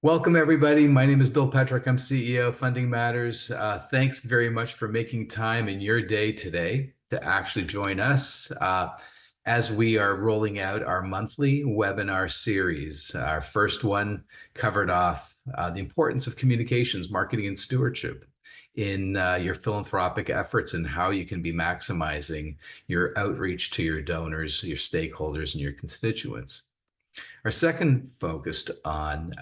Welcome, everybody. My name is Bill Petrick. I'm CEO of Funding Matters. Thanks very much for making time in your day today to actually join us as we are rolling out our monthly webinar series. Our first one covered off the importance of communications, marketing, and stewardship in your philanthropic efforts and how you can be maximizing your outreach to your donors, your stakeholders, and your constituents. Our second focused on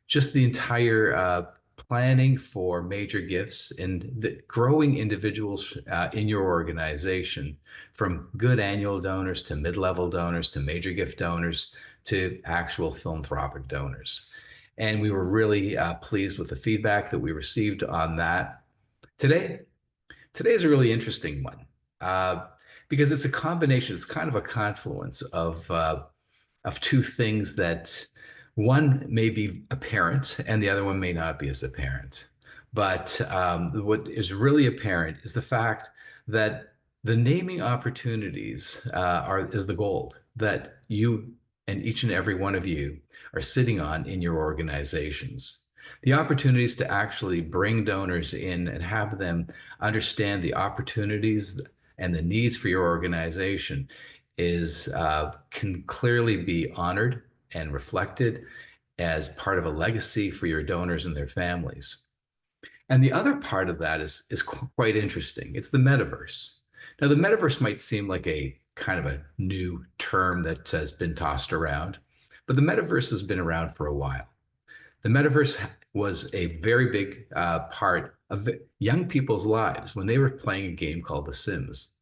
just the entire planning for major gifts and the growing individuals in your organization, from good annual donors to mid-level donors to major gift donors to actual philanthropic donors. And we were really pleased with the feedback that we received on that. Today, Today's a really interesting one because it's a combination, it's kind of a confluence of two things that one may be apparent and the other one may not be as apparent. But what is really apparent is the fact that the naming opportunities is the gold that you and each and every one of you are sitting on in your organizations. The opportunities to actually bring donors in and have them understand the opportunities and the needs for your organization is can clearly be honored and reflected as part of a legacy for your donors and their families. And the other part of that is quite interesting. It's the metaverse. Now, the metaverse might seem like a kind of a new term that has been tossed around, but the metaverse has been around for a while. The metaverse was a very big part of young people's lives when they were playing a game called The Sims.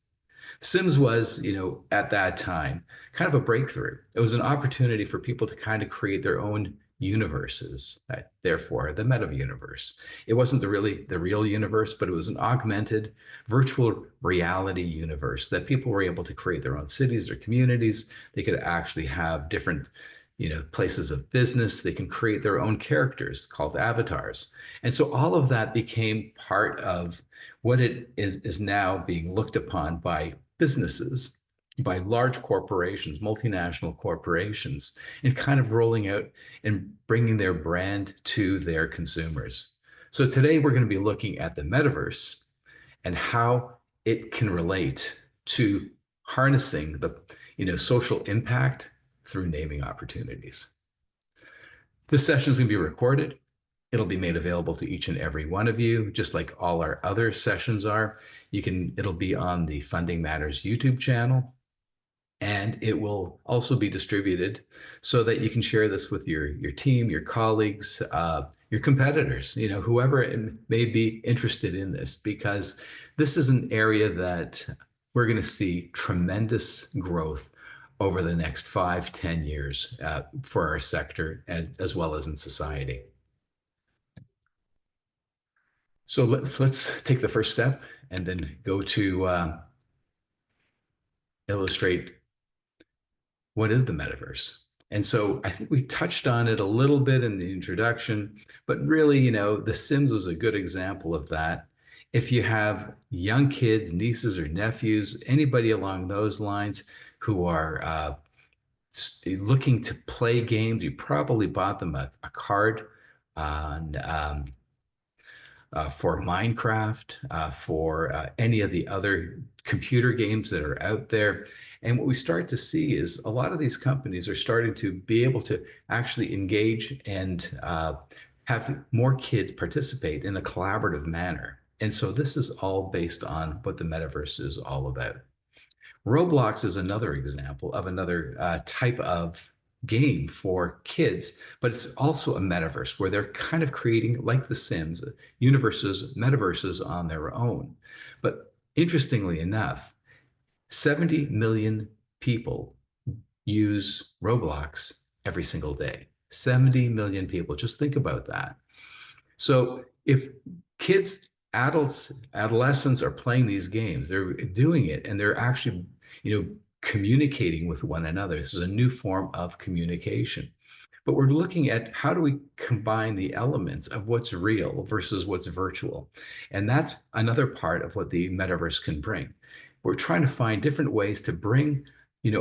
Sims was, at that time, kind of a breakthrough. It was an opportunity for people to kind of create their own universes, therefore the meta universe. It wasn't the real universe, but it was an augmented virtual reality universe that people were able to create their own cities, their communities. They could actually have different places of business. They can create their own characters called avatars. And so all of that became part of what it is now being looked upon by businesses, by large corporations, multinational corporations, and kind of rolling out and bringing their brand to their consumers. So today we're going to be looking at the metaverse and how it can relate to harnessing the social impact through naming opportunities. This session is going to be recorded. It'll be made available to each and every one of you, just like all our other sessions are. It'll be on the Funding Matters YouTube channel, and it will also be distributed so that you can share this with your team, your colleagues, your competitors, whoever may be interested in this, because this is an area that we're going to see tremendous growth over the next 5, 10 years for our sector as well as in society. So let's take the first step and then go to illustrate what is the metaverse. And so I think we touched on it a little bit in the introduction, but really, The Sims was a good example of that. If you have young kids, nieces or nephews, anybody along those lines who are looking to play games, you probably bought them a card on for Minecraft, for any of the other computer games that are out there. And what we start to see is a lot of these companies are starting to be able to actually engage and have more kids participate in a collaborative manner. And so this is all based on what the metaverse is all about. Roblox is another example of another type of game for kids, but it's also a metaverse where they're kind of creating, like The Sims, metaverses on their own. But interestingly enough, 70 million people use Roblox every single day. 70 million people. Just think about that. So if kids, adolescents are playing these games, they're doing it and they're actually, communicating with one another. This is a new form of communication. But we're looking at how do we combine the elements of what's real versus what's virtual. And that's another part of what the metaverse can bring. We're trying to find different ways to bring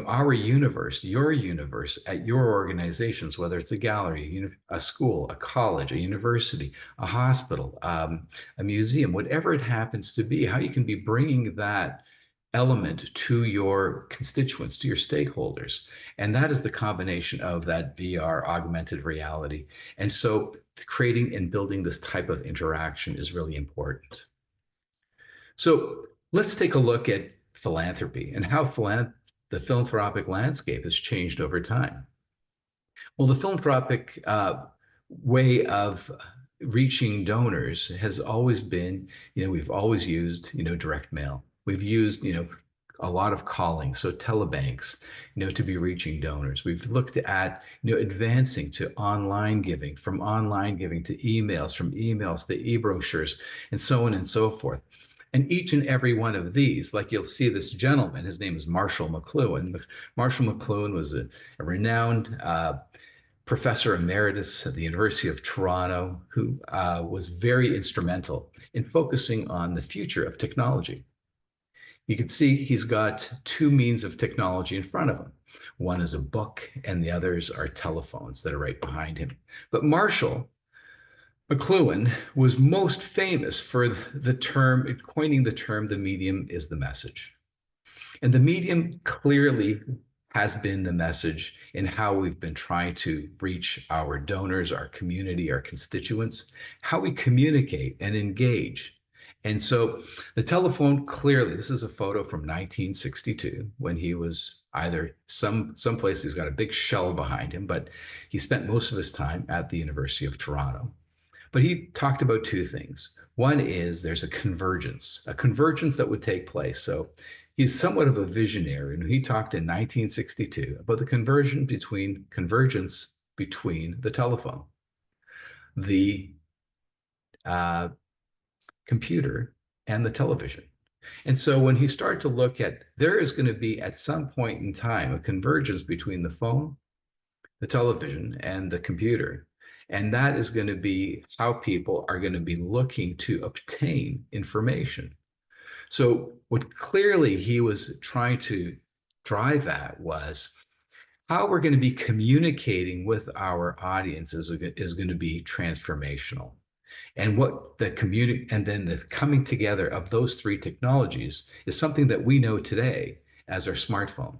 our universe, your universe at your organizations, whether it's a gallery, a school, a college, a university, a hospital, a museum, whatever it happens to be, how you can be bringing that element to your constituents, to your stakeholders. And that is the combination of that VR augmented reality. And so creating and building this type of interaction is really important. So let's take a look at philanthropy and how the philanthropic landscape has changed over time. Well, the philanthropic way of reaching donors has always been, we've always used, direct mail. We've used, a lot of calling, so telebanks, to be reaching donors. We've looked at, advancing to online giving, from online giving to emails, from emails to e-brochures, and so on and so forth. And each and every one of these, like you'll see this gentleman, his name is Marshall McLuhan. Marshall McLuhan was a renowned professor emeritus at the University of Toronto who was very instrumental in focusing on the future of technology. You can see he's got two means of technology in front of him. One is a book, and the others are telephones that are right behind him. But Marshall McLuhan was most famous for the term, coining the term, the medium is the message. And the medium clearly has been the message in how we've been trying to reach our donors, our community, our constituents, how we communicate and engage. And so the telephone, clearly, this is a photo from 1962 when he was either someplace, he's got a big shell behind him, but he spent most of his time at the University of Toronto. But he talked about two things. One is there's a convergence that would take place. So he's somewhat of a visionary, and he talked in 1962 about the convergence between the telephone, the computer, and the television. And so when he started to look at, there is going to be at some point in time a convergence between the phone, the television, and the computer. And that is going to be how people are going to be looking to obtain information. So what clearly he was trying to drive at was how we're going to be communicating with our audience is going to be transformational. And what the community, and then the coming together of those three technologies is something that we know today as our smartphone.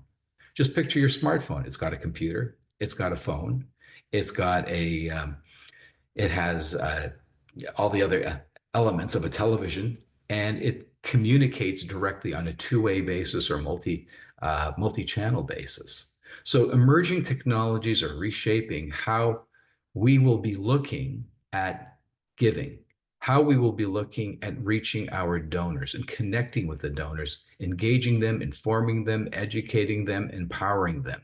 Just picture your smartphone. It's got a computer, it's got a phone, it's got it has all the other elements of a television, and it communicates directly on a two-way basis or multi-channel basis. So emerging technologies are reshaping how we will be looking at giving, how we will be looking at reaching our donors and connecting with the donors, engaging them, informing them, educating them, empowering them.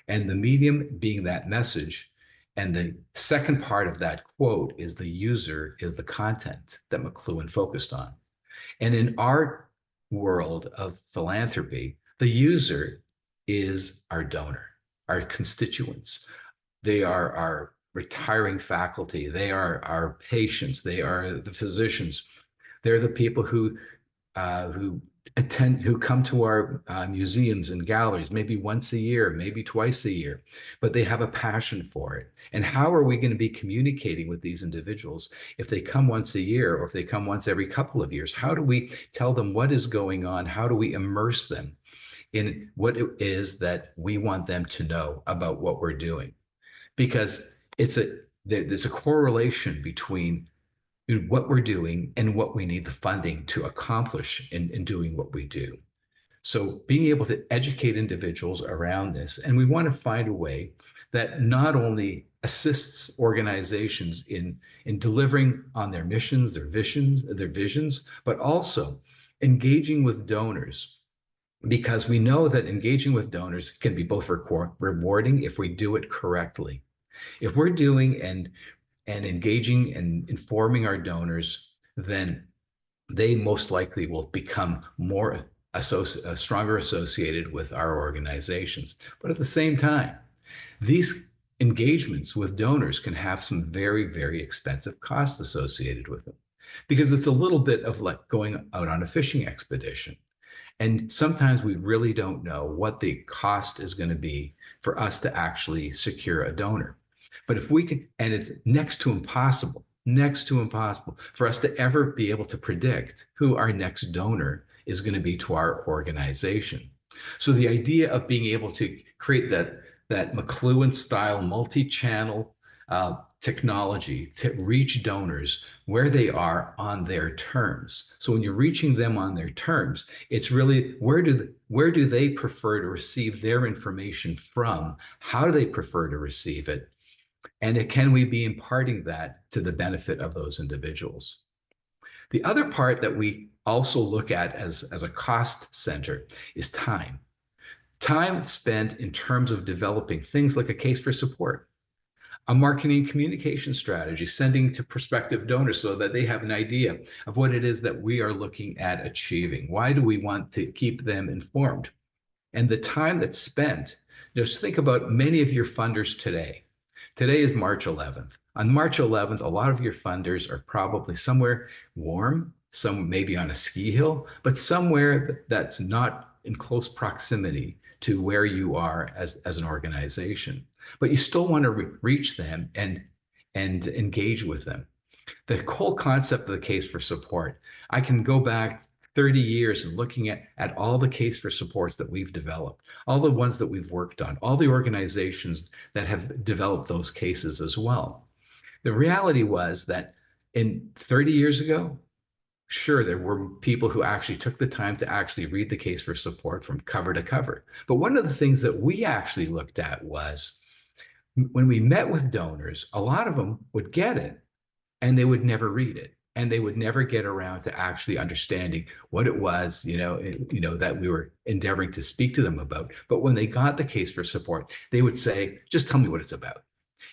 And the medium being that message. And the second part of that quote is the user is the content that McLuhan focused on. And in our world of philanthropy, the user is our donor, our constituents. They are our retiring faculty. They are our patients. They are the physicians. They're the people who who come to our museums and galleries maybe once a year, maybe twice a year, but they have a passion for it. And how are we going to be communicating with these individuals if they come once a year or if they come once every couple of years? How do we tell them what is going on? How do we immerse them in what it is that we want them to know about what we're doing? Because there's a correlation between what we're doing and what we need the funding to accomplish in doing what we do. So being able to educate individuals around this, and we want to find a way that not only assists organizations in delivering on their missions, their visions, but also engaging with donors, because we know that engaging with donors can be both rewarding if we do it correctly. If we're doing and engaging and informing our donors, then they most likely will become more stronger associated with our organizations. But at the same time, these engagements with donors can have some very, very expensive costs associated with them, because it's a little bit of like going out on a fishing expedition. And sometimes we really don't know what the cost is going to be for us to actually secure a donor. But if we can, and it's next to impossible for us to ever be able to predict who our next donor is going to be to our organization. So the idea of being able to create that McLuhan style multi-channel technology to reach donors where they are on their terms. So when you're reaching them on their terms, it's really where do they prefer to receive their information from? How do they prefer to receive it? And can we be imparting that to the benefit of those individuals? The other part that we also look at as a cost center is time. Time spent in terms of developing things like a case for support, a marketing communication strategy, sending to prospective donors so that they have an idea of what it is that we are looking at achieving. Why do we want to keep them informed? And the time that's spent, just think about many of your funders today. Today is March 11th. On March 11th, a lot of your funders are probably somewhere warm, some maybe on a ski hill, but somewhere that's not in close proximity to where you are as an organization. But you still want to reach them and engage with them. The whole concept of the case for support, I can go back 30 years and looking at all the case for supports that we've developed, all the ones that we've worked on, all the organizations that have developed those cases as well. The reality was that in 30 years ago, sure, there were people who actually took the time to actually read the case for support from cover to cover. But one of the things that we actually looked at was when we met with donors, a lot of them would get it and they would never read it. And they would never get around to actually understanding what it was, that we were endeavoring to speak to them about. But when they got the case for support, they would say, just tell me what it's about.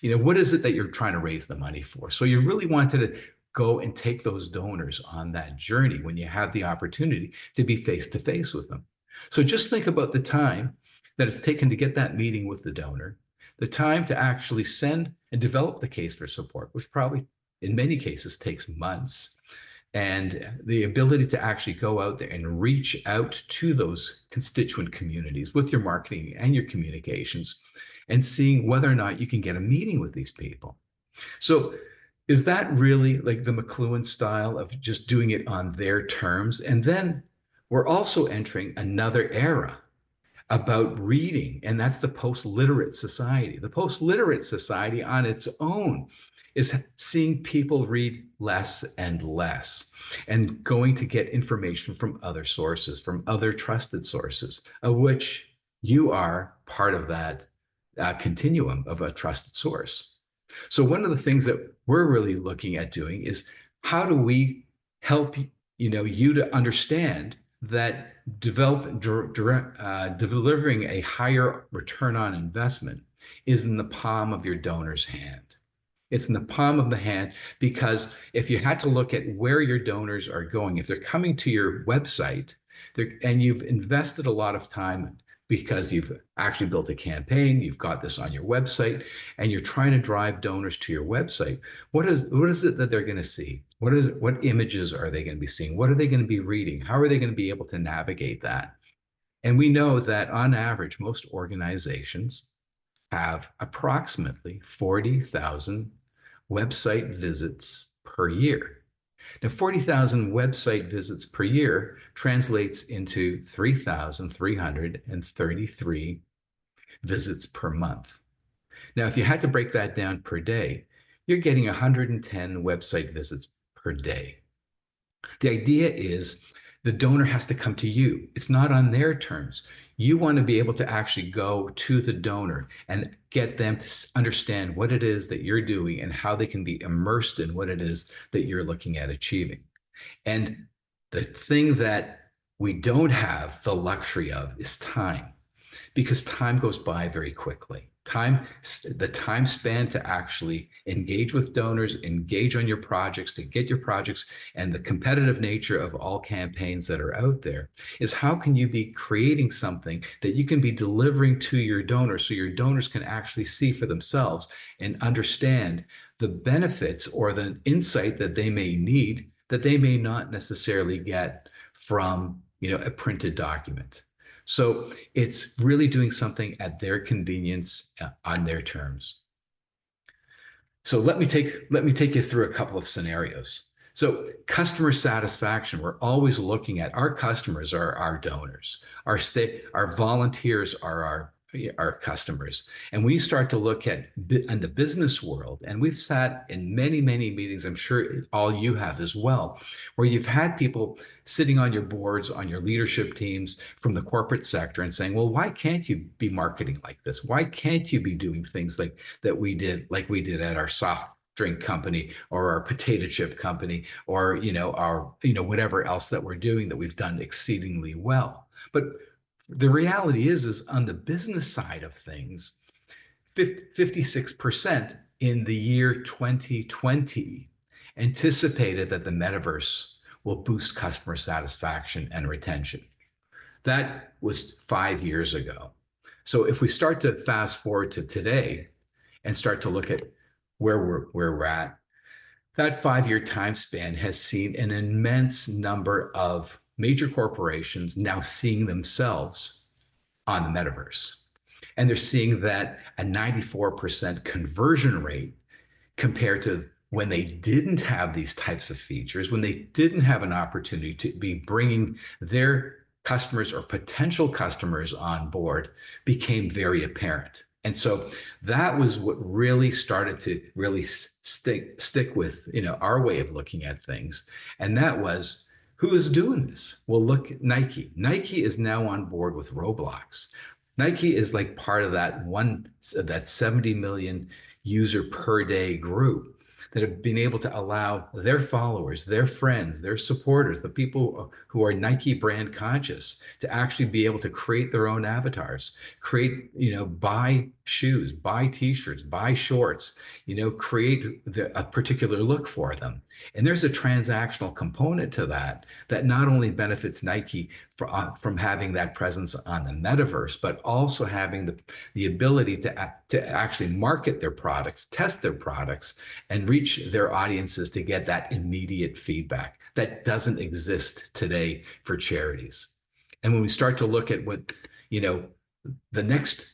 What is it that you're trying to raise the money for? So you really wanted to go and take those donors on that journey when you have the opportunity to be face to face with them. So just think about the time that it's taken to get that meeting with the donor, the time to actually send and develop the case for support, which probably in many cases takes months, and the ability to actually go out there and reach out to those constituent communities with your marketing and your communications and seeing whether or not you can get a meeting with these people. So is that really like the McLuhan style of just doing it on their terms? And then we're also entering another era about reading, and that's the post-literate society. The post-literate society on its own is seeing people read less and less and going to get information from other sources, from other trusted sources, of which you are part of that continuum of a trusted source. So one of the things that we're really looking at doing is how do we help you to understand that delivering a higher return on investment is in the palm of your donor's hand. It's in the palm of the hand, because if you had to look at where your donors are going, if they're coming to your website and you've invested a lot of time because you've actually built a campaign, you've got this on your website, and you're trying to drive donors to your website, what is it that they're going to see? What images are they going to be seeing? What are they going to be reading? How are they going to be able to navigate that? And we know that on average, most organizations have approximately 40,000 website visits per year. Now, 40,000 website visits per year translates into 3,333 visits per month. Now, if you had to break that down per day, you're getting 110 website visits per day. The idea is the donor has to come to you. It's not on their terms. You want to be able to actually go to the donor and get them to understand what it is that you're doing and how they can be immersed in what it is that you're looking at achieving. And the thing that we don't have the luxury of is time, because time goes by very quickly. The time span to actually engage with donors, engage on your projects, to get your projects, and the competitive nature of all campaigns that are out there is how can you be creating something that you can be delivering to your donors so your donors can actually see for themselves and understand the benefits or the insight that they may need that they may not necessarily get from a printed document. So it's really doing something at their convenience, on their terms. So let me take you through a couple of scenarios. So customer satisfaction, we're always looking at our customers are our donors, our volunteers are our customers. And we start to look at in the business world, and we've sat in many, many meetings, I'm sure all you have as well, where you've had people sitting on your boards, on your leadership teams from the corporate sector and saying, well, why can't you be marketing like this? Why can't you be doing things like we did at our soft drink company or our potato chip company or our whatever else that we're doing that we've done exceedingly well. But the reality is on the business side of things, 56% in the year 2020 anticipated that the metaverse will boost customer satisfaction and retention. That was 5 years ago. So if we start to fast forward to today and start to look at where we're at, that 5 year time span has seen an immense number of major corporations now seeing themselves on the metaverse. And they're seeing that a 94% conversion rate compared to when they didn't have these types of features, when they didn't have an opportunity to be bringing their customers or potential customers on board, became very apparent. And so that was what really started to really stick with our way of looking at things. And that was, who is doing this? Well, look at Nike. Nike is now on board with Roblox. Nike is like part of that 70 million user per day group that have been able to allow their followers, their friends, their supporters, the people who are Nike brand conscious, to actually be able to create their own avatars, buy shoes, buy t-shirts, buy shorts, create a particular look for them. And there's a transactional component to that not only benefits Nike from having that presence on the metaverse, but also having the ability to actually market their products, test their products, and reach their audiences to get that immediate feedback that doesn't exist today for charities. And when we start to look at what, the next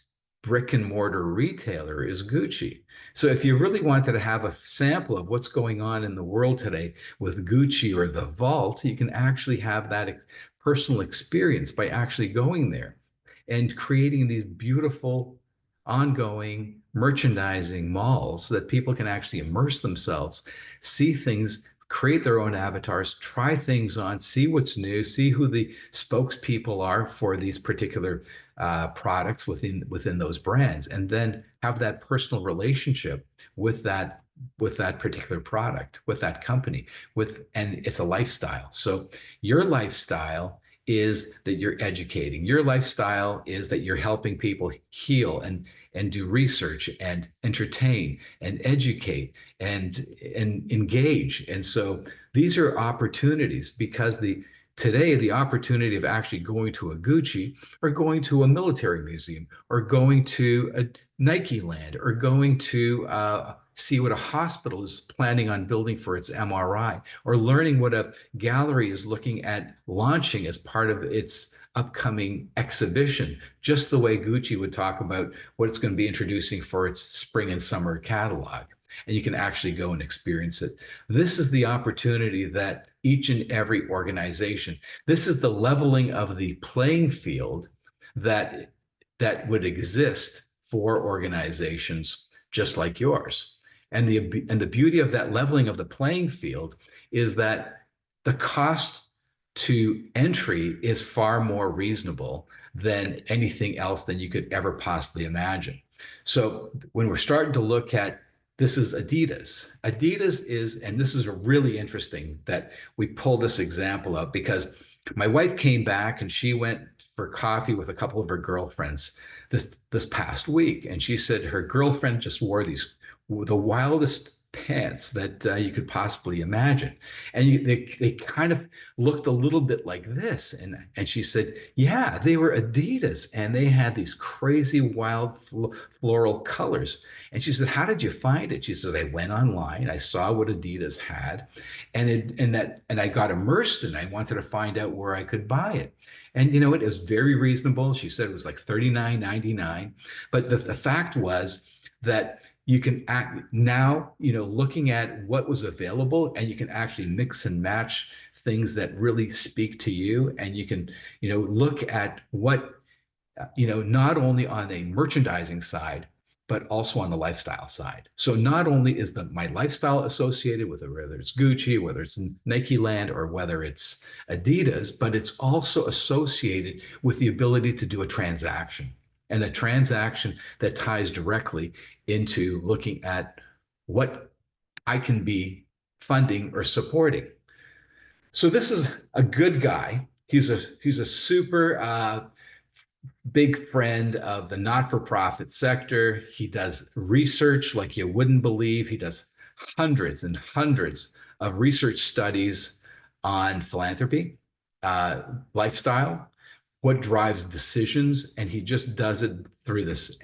brick and mortar retailer is Gucci. So if you really wanted to have a sample of what's going on in the world today with Gucci or the Vault, you can actually have that personal experience by actually going there and creating these beautiful ongoing merchandising malls so that people can actually immerse themselves, see things, create their own avatars, try things on, see what's new, see who the spokespeople are for these particular products within those brands, and then have that personal relationship with that particular product, with that company, and it's a lifestyle. So your lifestyle is that you're educating. Your lifestyle is that you're helping people heal and do research and entertain and educate and engage. And so these are opportunities, because today the opportunity of actually going to a Gucci or going to a military museum or going to a Nike land or going to see what a hospital is planning on building for its MRI, or learning what a gallery is looking at launching as part of its upcoming exhibition, just the way Gucci would talk about what it's going to be introducing for its spring and summer catalog. And you can actually go and experience it. This is the opportunity that each and every organization, this is the leveling of the playing field that would exist for organizations just like yours. And the beauty of that leveling of the playing field is that the cost to entry is far more reasonable than anything else than you could ever possibly imagine. So when we're starting to look at, this is Adidas. Adidas is, and this is really interesting that we pull this example up, because my wife came back and she went for coffee with a couple of her girlfriends this past week. And she said her girlfriend just wore the wildest pants that you could possibly imagine. And they kind of looked a little bit like this. And she said, yeah, they were Adidas and they had these crazy wild floral colors. And she said, how did you find it? She said, I went online, I saw what Adidas had, and I got immersed in it. I wanted to find out where I could buy it. And you know, it was very reasonable. She said it was like $39.99. But the fact was that you can act now, you know, looking at what was available, and you can actually mix and match things that really speak to you. And you can, you know, look at what, you know, not only on a merchandising side, but also on the lifestyle side. So not only is my lifestyle associated with it, whether it's Gucci, whether it's Nike Land, or whether it's Adidas, but it's also associated with the ability to do a transaction, and a transaction that ties directly into looking at what I can be funding or supporting. So this is a good guy. He's a super big friend of the not-for-profit sector. He does research like you wouldn't believe. He does hundreds and hundreds of research studies on philanthropy, lifestyle, what drives decisions, and he just does it through this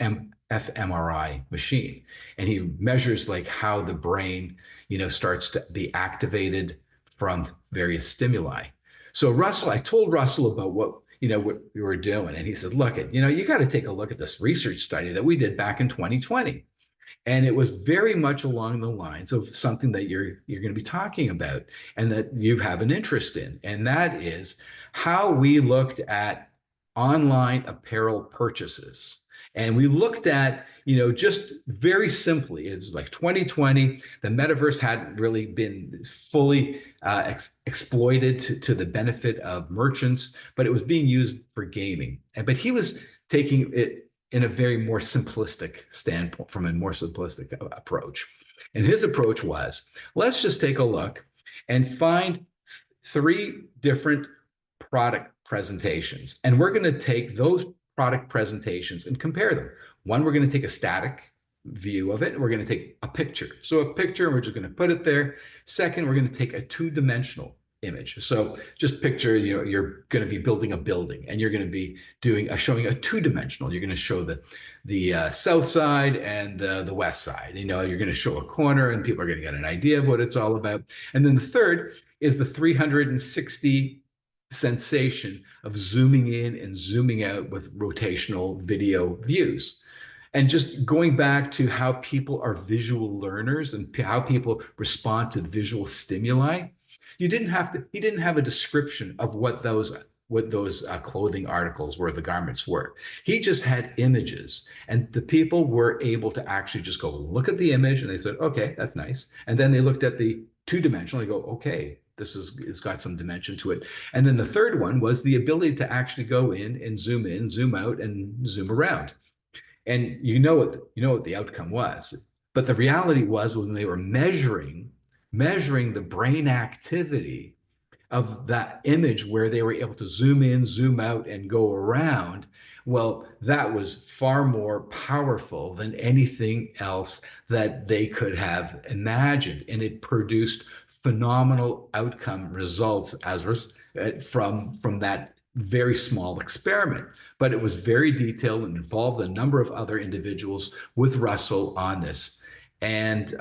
fMRI machine. And he measures like how the brain, you know, starts to be activated from various stimuli. So Russell, I told Russell about what, you know, what we were doing, and he said, look, you know, you got to take a look at this research study that we did back in 2020. And it was very much along the lines of something that you're going to be talking about and that you have an interest in. And that is how we looked at online apparel purchases. And we looked at, you know, just very simply, it's like 2020, the metaverse hadn't really been fully exploited to the benefit of merchants, but it was being used for gaming. But he was taking it in a very more simplistic standpoint, from a more simplistic approach. And his approach was, let's just take a look and find 3 different product presentations. And we're going to take those product presentations and compare them. One, we're going to take a static view of it. We're going to take a picture. So a picture, we're just going to put it there. Second, we're going to take a 2-dimensional image. So just picture, you know, you're going to be building a building and you're going to be showing a 2-dimensional. You're going to show the south side and the west side. You know, you're going to show a corner and people are going to get an idea of what it's all about. And then the third is the 360 sensation of zooming in and zooming out with rotational video views. And just going back to how people are visual learners and how people respond to visual stimuli. He didn't have a description of what those clothing articles were, the garments were. He just had images, and the people were able to actually just go look at the image, and they said, okay, that's nice. And then they looked at the 2-dimensional, they go, okay, it's got some dimension to it. And then the third one was the ability to actually go in, zoom out, and zoom around. And you know what the outcome was. But the reality was, when they were measuring the brain activity of that image, where they were able to zoom in, zoom out, and go around, well, that was far more powerful than anything else that they could have imagined. And it produced phenomenal outcome results from that very small experiment. But it was very detailed and involved a number of other individuals with Russell on this. And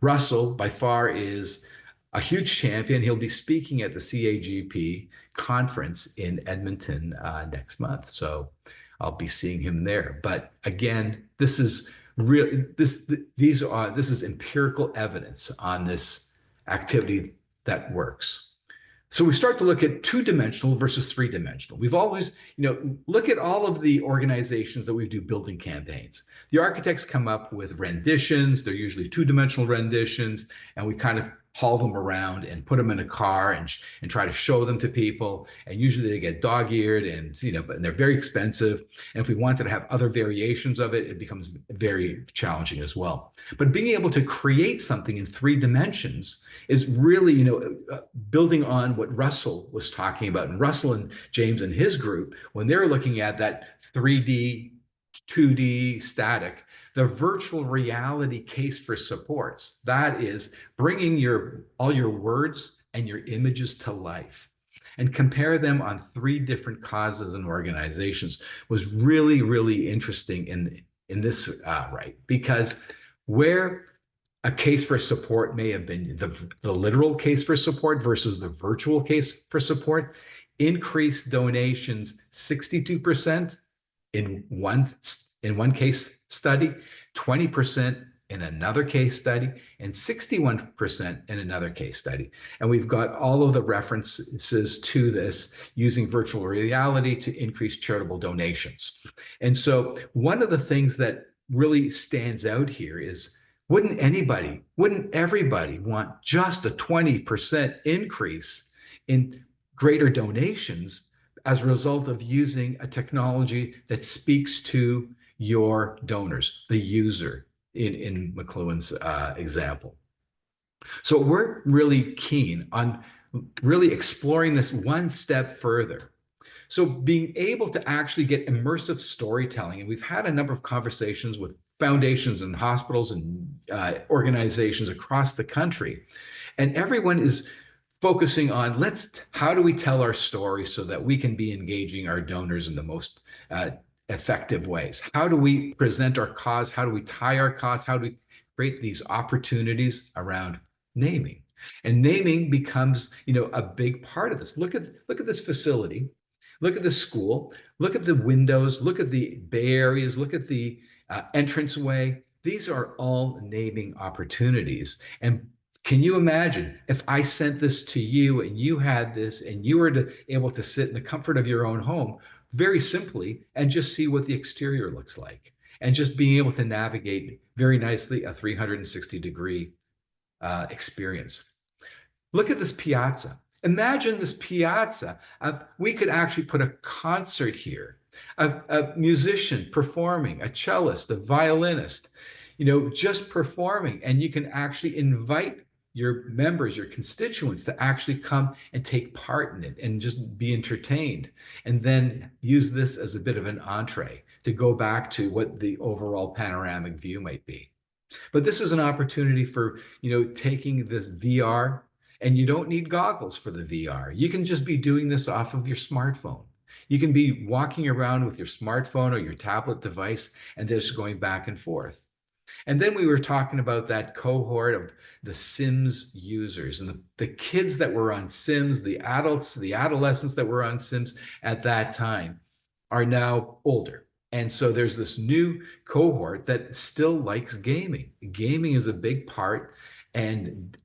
Russell, by far, is a huge champion. He'll be speaking at the CAGP conference in Edmonton next month. So I'll be seeing him there. But again, this is empirical evidence on this activity that works. So we start to look at 2-dimensional versus 3-dimensional. We've always, look at all of the organizations that we do building campaigns. The architects come up with renditions. They're usually 2-dimensional renditions, and we kind of haul them around and put them in a car and try to show them to people. And usually they get dog-eared and they're very expensive. And if we wanted to have other variations of it, it becomes very challenging as well. But being able to create something in 3 dimensions is really, building on what Russell was talking about. And Russell and James and his group, when they're looking at that 3D 2D static, the virtual reality case for supports. That is bringing all your words and your images to life and compare them on three different causes and organizations was really, really interesting in this right, because where a case for support may have been the literal case for support versus the virtual case for support, increased donations 62% in one case study, 20% in another case study, and 61% in another case study. And we've got all of the references to this using virtual reality to increase charitable donations. And so one of the things that really stands out here is wouldn't everybody want just a 20% increase in greater donations as a result of using a technology that speaks to your donors, the user in McLuhan's example. So we're really keen on really exploring this one step further. So being able to actually get immersive storytelling, and we've had a number of conversations with foundations and hospitals and organizations across the country, and everyone is focusing on how do we tell our story so that we can be engaging our donors in the most effective ways? How do we present our cause? How do we tie our cause? How do we create these opportunities around naming? And naming becomes, a big part of this. Look at this facility. Look at the school. Look at the windows. Look at the bay areas. Look at the entranceway. These are all naming opportunities. And can you imagine if I sent this to you and you had this and you were able to sit in the comfort of your own home very simply and just see what the exterior looks like and just being able to navigate very nicely a 360-degree experience. Look at this piazza. Imagine this piazza. We could actually put a concert here, a musician performing, a cellist, a violinist, just performing, and you can actually invite your members, your constituents to actually come and take part in it and just be entertained. And then use this as a bit of an entree to go back to what the overall panoramic view might be. But this is an opportunity for, taking this VR, and you don't need goggles for the VR. You can just be doing this off of your smartphone. You can be walking around with your smartphone or your tablet device and just going back and forth. And then we were talking about that cohort of the Sims users and the kids that were on Sims, the adults, the adolescents that were on Sims at that time are now older. And so there's this new cohort that still likes gaming. Gaming is a big part, and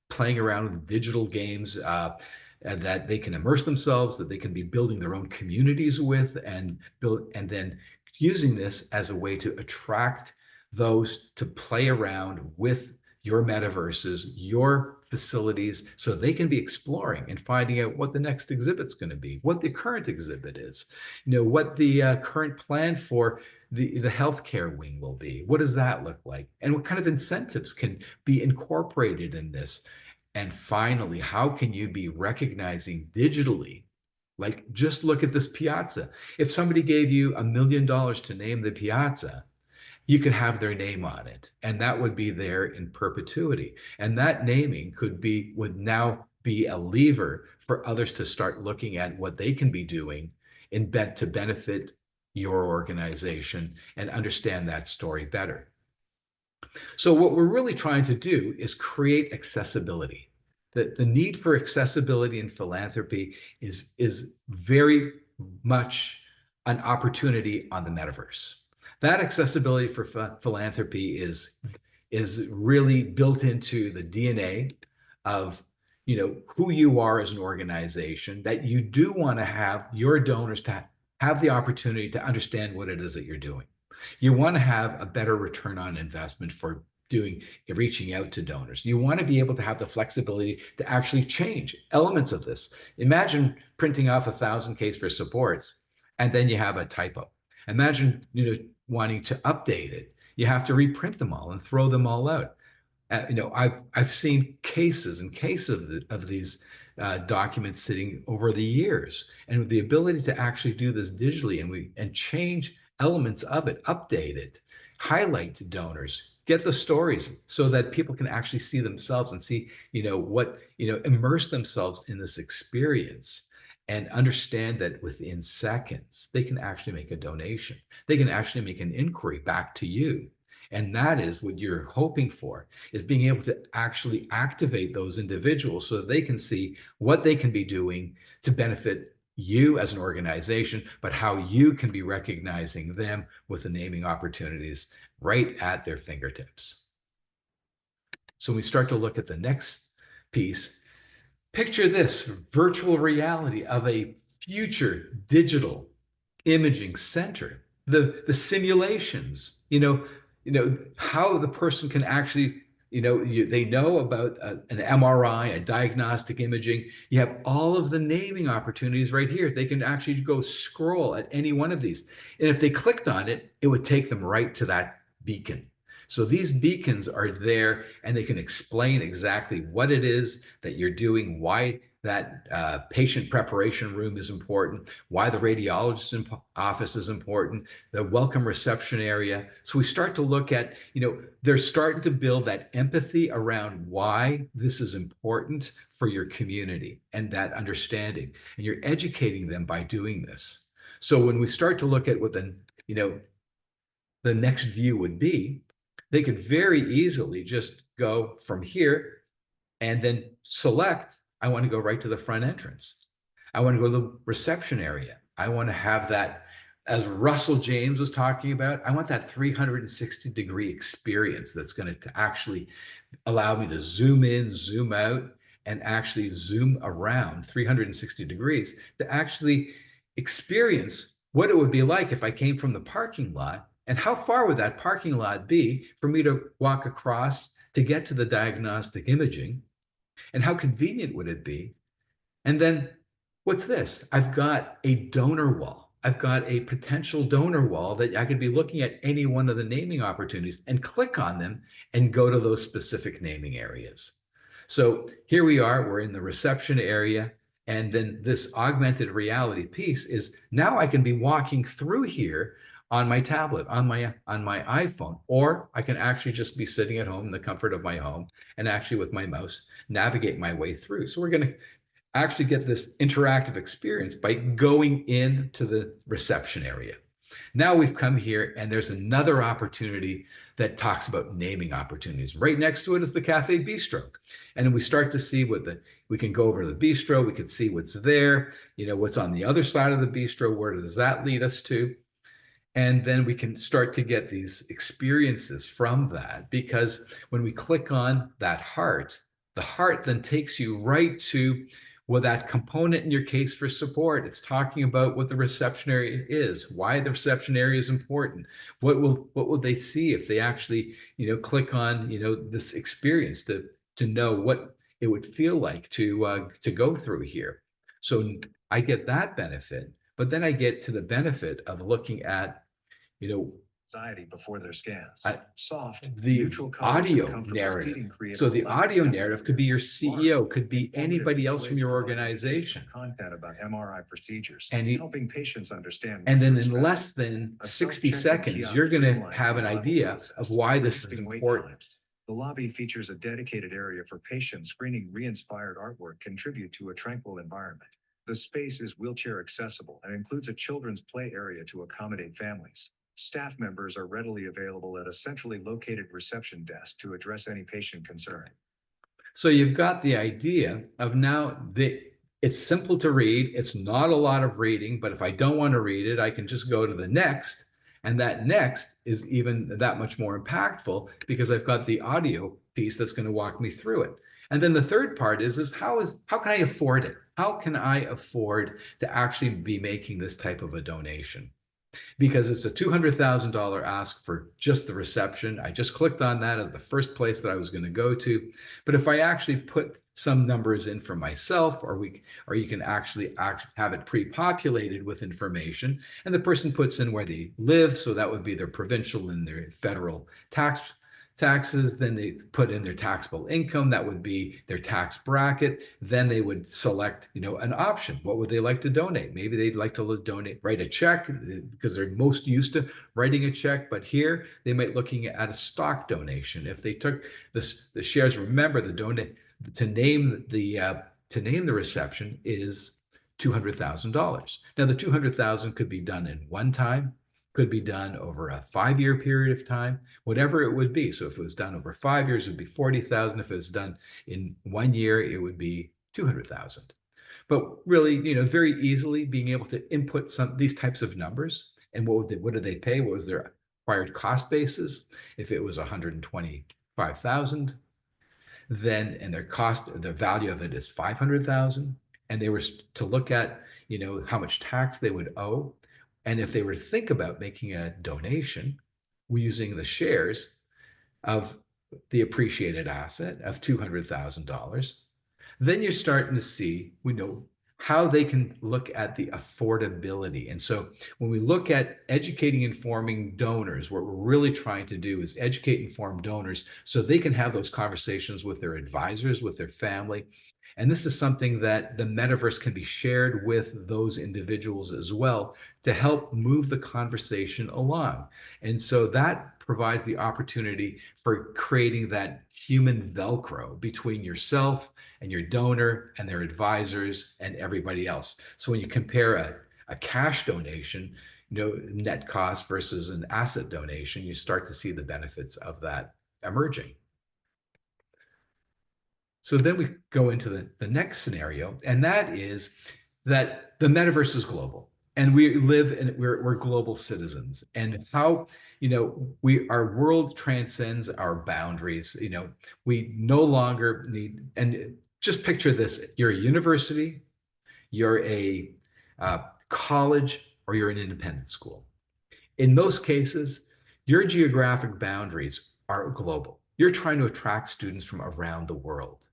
playing around with digital games that they can immerse themselves, that they can be building their own communities with, and then using this as a way to attract those to play around with your metaverses, your facilities, so they can be exploring and finding out what the next exhibit's going to be, what the current exhibit is, what the current plan for the healthcare wing will be. What does that look like? And what kind of incentives can be incorporated in this? And finally, how can you be recognizing digitally? Like, just look at this piazza. If somebody gave you $1 million to name the piazza, you could have their name on it, and that would be there in perpetuity. And that naming would now be a lever for others to start looking at what they can be doing to benefit your organization and understand that story better. So what we're really trying to do is create accessibility. The need for accessibility in philanthropy is very much an opportunity on the metaverse. That accessibility for philanthropy is really built into the DNA of who you are as an organization, that you do want to have your donors to have the opportunity to understand what it is that you're doing. You want to have a better return on investment for reaching out to donors. You want to be able to have the flexibility to actually change elements of this. Imagine printing off 1,000 case for supports, and then you have a typo. Imagine, wanting to update it. You have to reprint them all and throw them all out. I've seen cases and cases of these documents sitting over the years, and the ability to actually do this digitally and change elements of it, update it, highlight donors, get the stories so that people can actually see themselves and see, immerse themselves in this experience and understand that within seconds, they can actually make a donation. They can actually make an inquiry back to you. And that is what you're hoping for, is being able to actually activate those individuals so that they can see what they can be doing to benefit you as an organization, but how you can be recognizing them with the naming opportunities right at their fingertips. So when we start to look at the next piece, picture this virtual reality of a future digital imaging center, the simulations, how the person can actually, they know about an MRI, a diagnostic imaging. You have all of the naming opportunities right here. They can actually go scroll at any one of these. And if they clicked on it, it would take them right to that beacon. So these beacons are there and they can explain exactly what it is that you're doing, why that patient preparation room is important, why the radiologist's office is important, the welcome reception area. So we start to look at, they're starting to build that empathy around why this is important for your community and that understanding. And you're educating them by doing this. So when we start to look at what the next view would be, they could very easily just go from here and then select, I want to go right to the front entrance. I want to go to the reception area. I want to have that, as Russell James was talking about, I want that 360-degree experience that's going to actually allow me to zoom in, zoom out, and actually zoom around 360 degrees to actually experience what it would be like if I came from the parking lot. And how far would that parking lot be for me to walk across to get to the diagnostic imaging? And how convenient would it be? And then what's this? I've got a donor wall. I've got a potential donor wall that I could be looking at any one of the naming opportunities and click on them and go to those specific naming areas. So here we are, we're in the reception area. And then this augmented reality piece is now I can be walking through here on my tablet, on my iPhone, or I can actually just be sitting at home in the comfort of my home and actually with my mouse navigate my way through. So we're going to actually get this interactive experience by going into the reception area. Now we've come here and there's another opportunity that talks about naming opportunities. Right next to it is the Cafe Bistro. And we start to see we can go over to the bistro, we can see what's there, what's on the other side of the bistro, where does that lead us to? And then we can start to get these experiences from that, because when we click on that heart, the heart then takes you right to that component in your case for support. It's talking about what the reception area is, why the reception area is important. What will they see if they actually, click on, this experience to know what it would feel like to go through here. So I get that benefit. But then I get to the benefit of looking at, anxiety before their scans. Soft, the neutral audio narrative. So the audio narrative could be your CEO, could be anybody else from your organization. Content about MRI procedures and helping patients understand. And then in less than 60 seconds, you're going to have an idea of why this is important. The lobby features a dedicated area for patients. Screening re-inspired artwork contribute to a tranquil environment. The space is wheelchair accessible and includes a children's play area to accommodate families. Staff members are readily available at a centrally located reception desk to address any patient concern. So you've got the idea of now it's simple to read. It's not a lot of reading, but if I don't want to read it, I can just go to the next. And that next is even that much more impactful because I've got the audio piece that's going to walk me through it. And then the third part is how can I afford it? How can I afford to actually be making this type of a donation? Because it's a $200,000 ask for just the reception. I just clicked on that as the first place that I was going to go to. But if I actually put some numbers in for myself, or you can actually have it pre-populated with information, and the person puts in where they live, so that would be their provincial and their federal tax taxes, then they put in their taxable income, that would be their tax bracket. Then they would select, an option. What would they like to donate? Maybe they'd like to write a check because they're most used to writing a check. But here they might looking at a stock donation. If they took the shares, remember the donate to name the reception is $200,000. Now the 200,000 could be done in one time, could be done over a 5-year period of time, whatever it would be. So if it was done over 5 years, it would be 40,000. If it was done in 1 year, it would be 200,000. But really, very easily being able to input these types of numbers and what did they pay? What was their required cost basis? If it was 125,000, then and the value of it is 500,000, and they were to look at, how much tax they would owe, and if they were to think about making a donation using the shares of the appreciated asset of $200,000, then you're starting to see, how they can look at the affordability. And so when we look at educating, informing donors, what we're really trying to do is educate, inform donors so they can have those conversations with their advisors, with their family. And this is something that the metaverse can be shared with those individuals as well to help move the conversation along. And so that provides the opportunity for creating that human Velcro between yourself and your donor and their advisors and everybody else. So when you compare a cash donation, net cost versus an asset donation, you start to see the benefits of that emerging. So then we go into the next scenario, and that is that the metaverse is global, and we live and we're global citizens, and how our world transcends our boundaries. We no longer need, and just picture this: you're a university, you're a college, or you're an independent school. In those cases, your geographic boundaries are global. You're trying to attract students from around the world.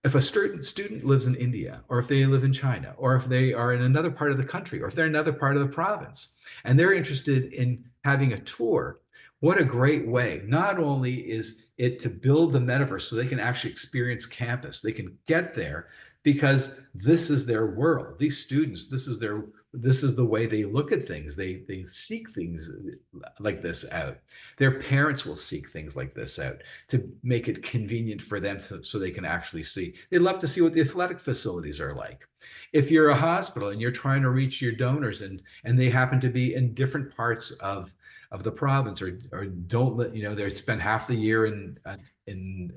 If a student lives in India, or if they live in China, or if they are in another part of the country, or if they're in another part of the province, and they're interested in having a tour, what a great way. Not only is it to build the metaverse so they can actually experience campus, they can get there because this is their world. These students, this is the way they look at things. They seek things like this out. Their parents will seek things like this out to make it convenient for them so they can actually see. They love to see what the athletic facilities are like. If you're a hospital and you're trying to reach your donors and they happen to be in different parts of the province, or don't let they spend half the year in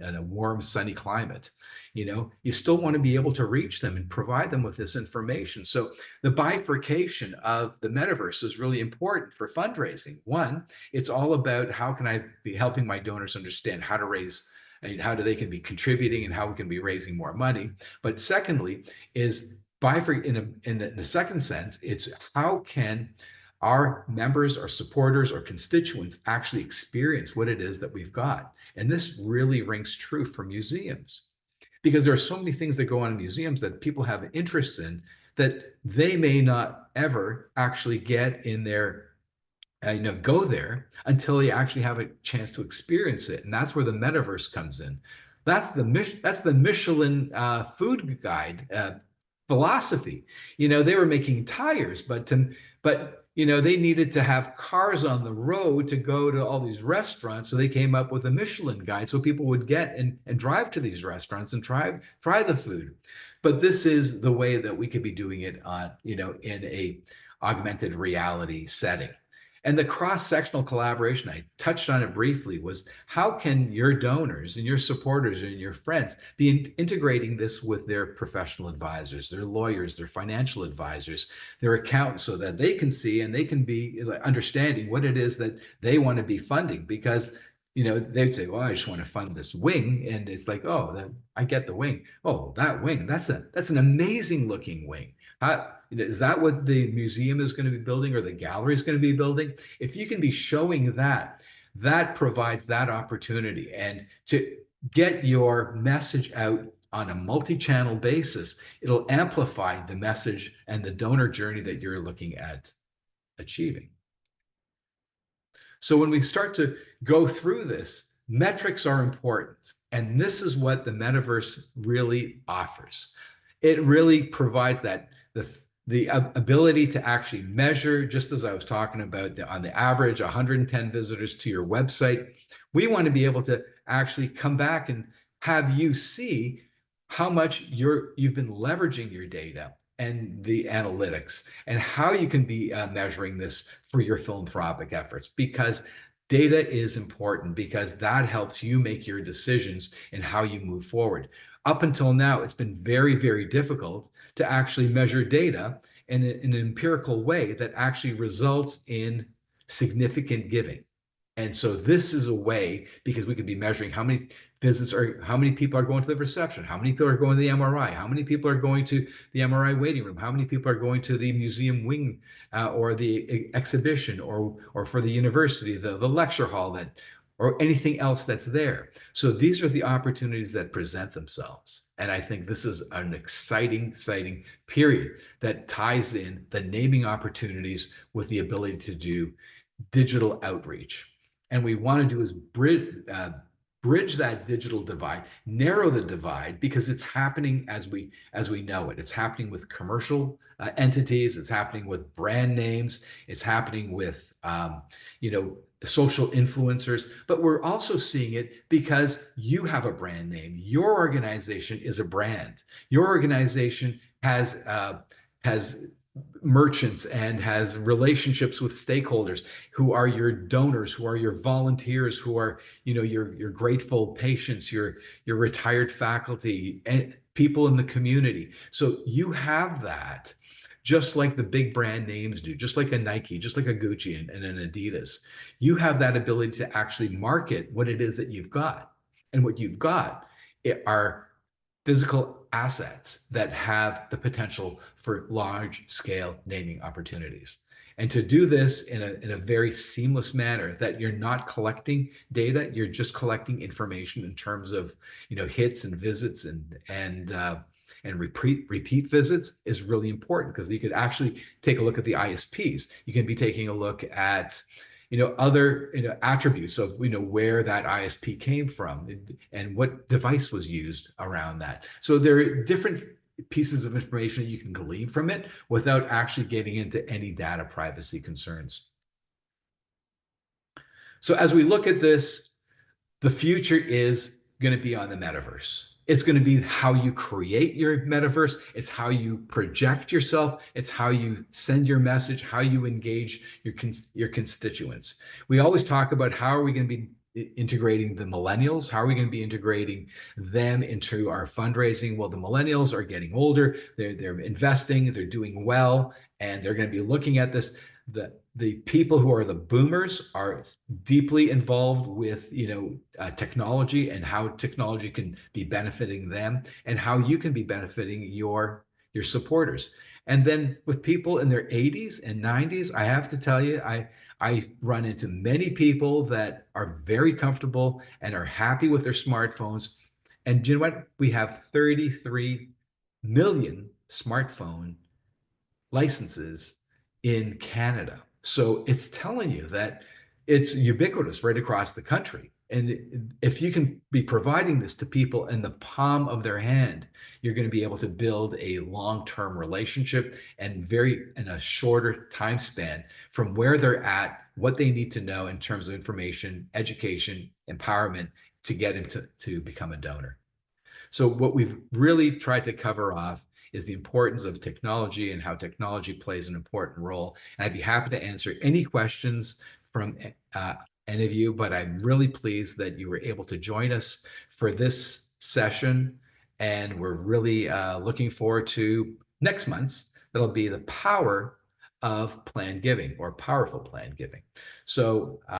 a warm, sunny climate, you still want to be able to reach them and provide them with this information. So the bifurcation of the metaverse is really important for fundraising. One, it's all about how can I be helping my donors understand how to raise and how they can be contributing and how we can be raising more money. But secondly, is in the second sense, it's how can our members, our supporters, our constituents actually experience what it is that we've got. And this really rings true for museums, because there are so many things that go on in museums that people have interest in that they may not ever actually get in their go there until they actually have a chance to experience it. And that's where the metaverse comes in. That's the Michelin food guide philosophy. They were making tires, but they needed to have cars on the road to go to all these restaurants. So they came up with a Michelin guide so people would get and drive to these restaurants and try the food. But this is the way that we could be doing it on, in a augmented reality setting. And the cross-sectional collaboration, I touched on it briefly, was how can your donors and your supporters and your friends be integrating this with their professional advisors, their lawyers, their financial advisors, their accountants, so that they can see and they can be understanding what it is that they want to be funding. Because they'd say, well, I just want to fund this wing. And it's like, oh, I get the wing. Oh, that wing, that's an amazing looking wing. Is that what the museum is going to be building or the gallery is going to be building? If you can be showing that, that provides that opportunity. And to get your message out on a multi-channel basis, it'll amplify the message and the donor journey that you're looking at achieving. So when we start to go through this, Metrics are important. And this is what the metaverse really offers. It really provides that the ability to actually measure, just as I was talking about, on the average 110 visitors to your website. We want to be able to actually come back and have you see how much you've been leveraging your data and the analytics and how you can be measuring this for your philanthropic efforts, because data is important, because that helps you make your decisions and how you move forward. Up until now, it's been very, very difficult to actually measure data in an empirical way that actually results in significant giving. And so this is a way, because we could be measuring how many visits are, how many people are going to the reception, how many people are going to the MRI, how many people are going to the MRI waiting room, how many people are going to the museum wing or the exhibition, or for the university, the lecture hall, that, or anything else that's there. So these are the opportunities that present themselves. And I think this is an exciting, exciting period that ties in the naming opportunities with the ability to do digital outreach. And we want to do is bridge that digital divide, narrow the divide, because it's happening as we know it. It's happening with commercial entities. It's happening with brand names. It's happening with social influencers. But we're also seeing it because you have a brand name. Your organization is a brand. Your organization has merchants and has relationships with stakeholders who are your donors, who are your volunteers, who are your grateful patients, your retired faculty, and people in the community. So you have that, just like the big brand names do, just like a Nike, just like a Gucci and an Adidas. You have that ability to actually market what it is that you've got. And what you've got are physical assets that have the potential for large scale naming opportunities. And to do this in a very seamless manner, that you're not collecting data, you're just collecting information in terms of hits and visits and repeat visits, is really important, because you could actually take a look at the ISPs. You can be taking a look at other attributes of where that ISP came from and what device was used around that. So there are different pieces of information that you can glean from it without actually getting into any data privacy concerns. So as we look at this, the future is going to be on the metaverse. It's going to be how you create your metaverse. It's how you project yourself. It's how you send your message, how you engage your constituents. We always talk about how are we going to be integrating the millennials? How are we going to be integrating them into our fundraising? Well, the millennials are getting older. They're investing. They're doing well, and they're going to be looking at this. The people who are the boomers are deeply involved with technology, and how technology can be benefiting them, and how you can be benefiting your supporters. And then with people in their 80s and 90s, I have to tell you, I run into many people that are very comfortable and are happy with their smartphones. And you know what? We have 33 million smartphone licenses in Canada. So it's telling you that it's ubiquitous right across the country. And if you can be providing this to people in the palm of their hand, you're going to be able to build a long-term relationship, and in a shorter time span from where they're at, what they need to know in terms of information, education, empowerment, to get them to become a donor. So what we've really tried to cover off is the importance of technology and how technology plays an important role. And I'd be happy to answer any questions from any of you, but I'm really pleased that you were able to join us for this session. And we're really looking forward to next month's. That'll be the power of planned giving, or powerful planned giving. So